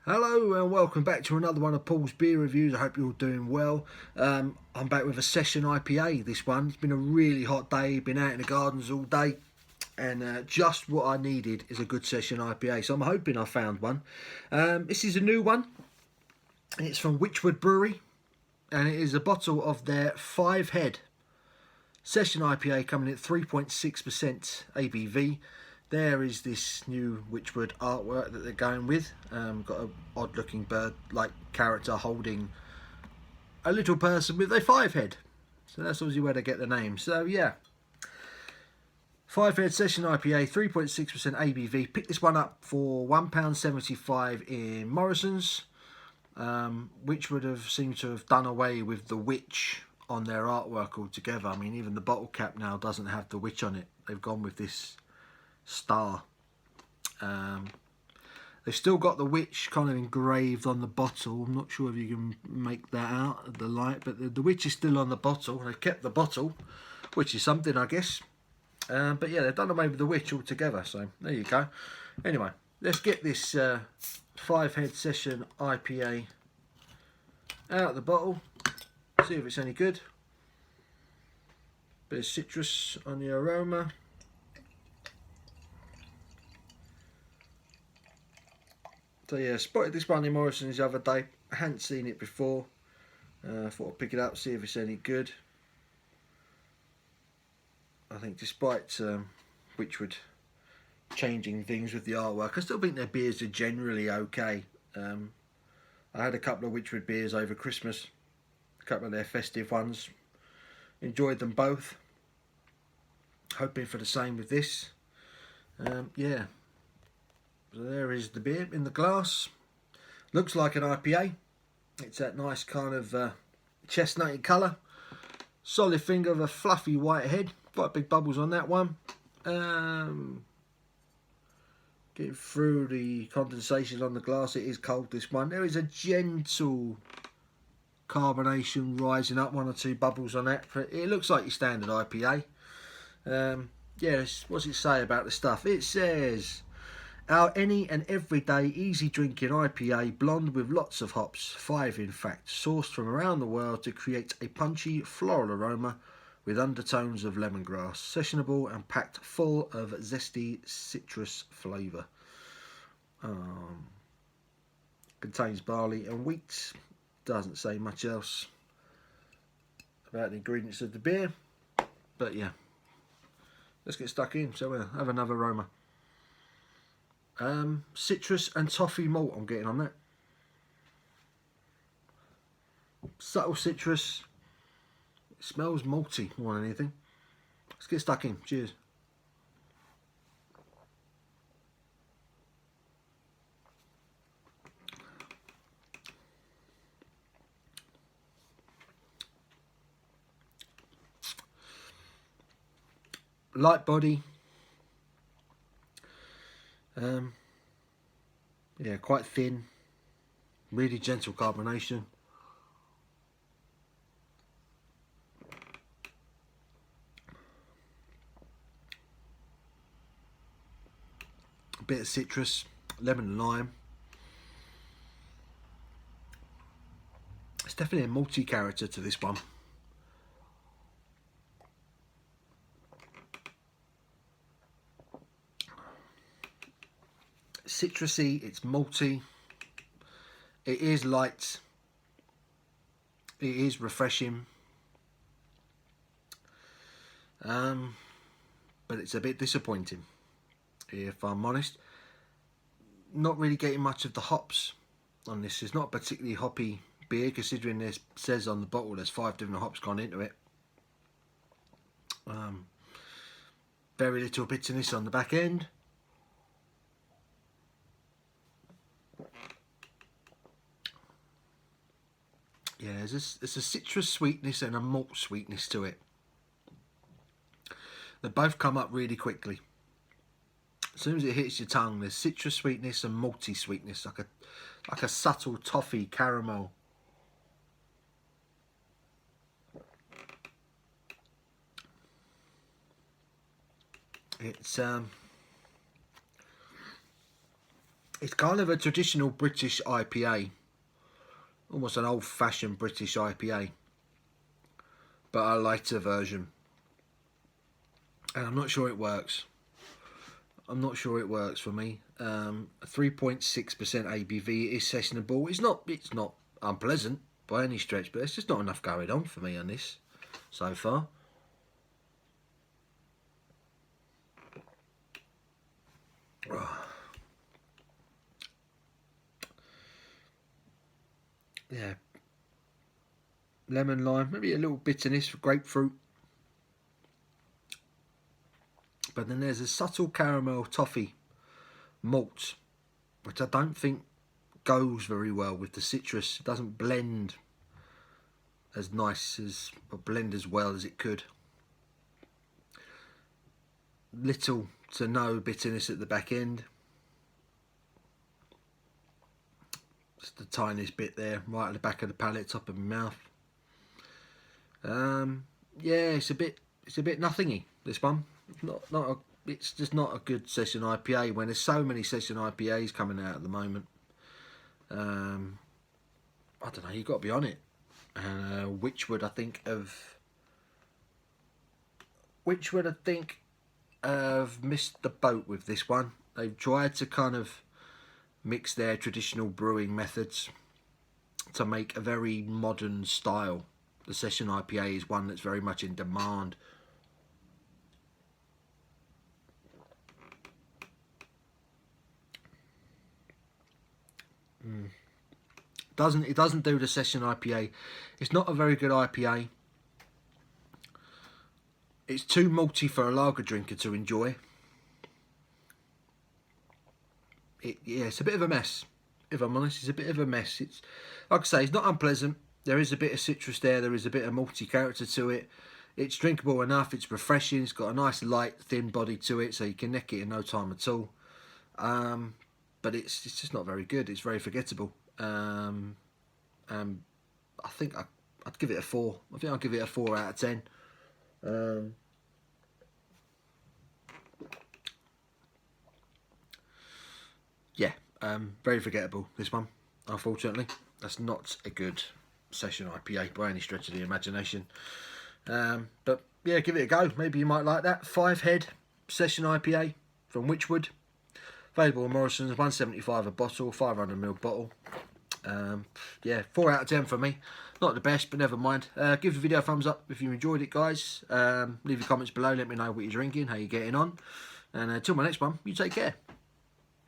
Hello and welcome back to another one of Paul's beer reviews. I hope you're all doing well. I'm back with a session IPA. This one, it's been a really hot day, been out in the gardens all day, and just what I needed is a good session IPA. So I'm hoping I found one. This is a new one, and it's from Wychwood Brewery, and it is a bottle of their 5 Head session IPA coming at 3.6% ABV. There is this new Wychwood artwork that they're going with. Got an odd looking bird like character holding a little person with a 5 head. So that's obviously where they get the name. So yeah, 5 Head Session IPA, 3.6% ABV. Picked this one up for £1.75 in Morrison's, which would have seemed to have done away with the witch on their artwork altogether. I mean, even the bottle cap now doesn't have the witch on it. They've gone with this star. They've still got the witch kind of engraved on the bottle. I'm not sure if you can make that out of the light, but the witch is still on the bottle. They've kept the bottle, which is something, I guess. But yeah, they've done away with the witch altogether, so there you go. Anyway, let's get this 5 Head Session IPA out of the bottle, see if it's any good. Bit of citrus on the aroma. So yeah, spotted this one in Morrison's the other day. I hadn't seen it before. Thought I'd pick it up, see if it's any good. I think despite Wychwood changing things with the artwork, I still think their beers are generally okay. I had a couple of Wychwood beers over Christmas, a couple of their festive ones. Enjoyed them both. Hoping for the same with this. Yeah. So there is the beer in the glass. Looks like an IPA. It's that nice kind of chestnutty colour. Solid finger of a fluffy white head. Quite big bubbles on that one. Getting through the condensation on the glass. It is cold, this one. There is a gentle carbonation rising up, 1 or 2 bubbles on that. It looks like your standard IPA. Yes, what's it say about the stuff? It says, our any and everyday easy drinking IPA, blonde with lots of hops, 5 in fact, sourced from around the world to create a punchy floral aroma with undertones of lemongrass, sessionable and packed full of zesty citrus flavour. Contains barley and wheat. Doesn't say much else about the ingredients of the beer, but yeah, let's get stuck in. So we'll have another aroma. Citrus and toffee malt I'm getting on that. Subtle citrus. It smells malty more than anything. Let's get stuck in. Cheers. Light body. Yeah, quite thin. Really gentle carbonation. A bit of citrus, lemon and lime. It's definitely a malty character to this one. Citrusy, it's malty. It is light. It is refreshing. But it's a bit disappointing, if I'm honest. Not really getting much of the hops on this. It's not a particularly hoppy beer, considering this says on the bottle there's 5 different hops gone into it. Very little bitterness on the back end. Yeah, there's a citrus sweetness and a malt sweetness to it. They both come up really quickly. As soon as it hits your tongue, there's citrus sweetness and malty sweetness, like a subtle toffee caramel. It's It's kind of a traditional British IPA, almost an old-fashioned British IPA, but a lighter version. And I'm not sure it works. I'm not sure it works for me. 3.6% ABV is sessionable. It's not unpleasant by any stretch, but there's just not enough going on for me on this so far. Yeah, lemon, lime, maybe a little bitterness for grapefruit. But then there's a subtle caramel toffee malt, which I don't think goes very well with the citrus. It doesn't blend as nice as, or blend as well as it could. Little to no bitterness at the back end. Just the tiniest bit there, right at the back of the palate, top of my mouth. Yeah, it's a bit nothingy, this one. It's just not a good session IPA when there's so many session IPAs coming out at the moment. I don't know, you've got to be on it. Wychwood, I think, have missed the boat with this one. They've tried to kind of mix their traditional brewing methods to make a very modern style. The session IPA is one that's very much in demand. It doesn't do the session IPA. It's not a very good IPA. It's too malty for a lager drinker to enjoy. Yeah, it's a bit of a mess. If I'm honest, it's a bit of a mess. It's, like I say, it's not unpleasant. There is a bit of citrus there. There is a bit of malty character to it. It's drinkable enough. It's refreshing. It's got a nice light, thin body to it, so you can neck it in no time at all. But it's just not very good. It's very forgettable. I think I'd give it a 4. I think I'll give it a 4 out of 10. Yeah, very forgettable, this one, unfortunately. That's not a good session IPA by any stretch of the imagination. But yeah, give it a go. Maybe you might like that. 5-head session IPA from Wychwood. Available in Morrison's, $1.75 a bottle, 500ml bottle. Yeah, 4 out of 10 for me. Not the best, but never mind. Give the video a thumbs up if you enjoyed it, guys. Leave your comments below. Let me know what you're drinking, how you're getting on. And until my next one, you take care.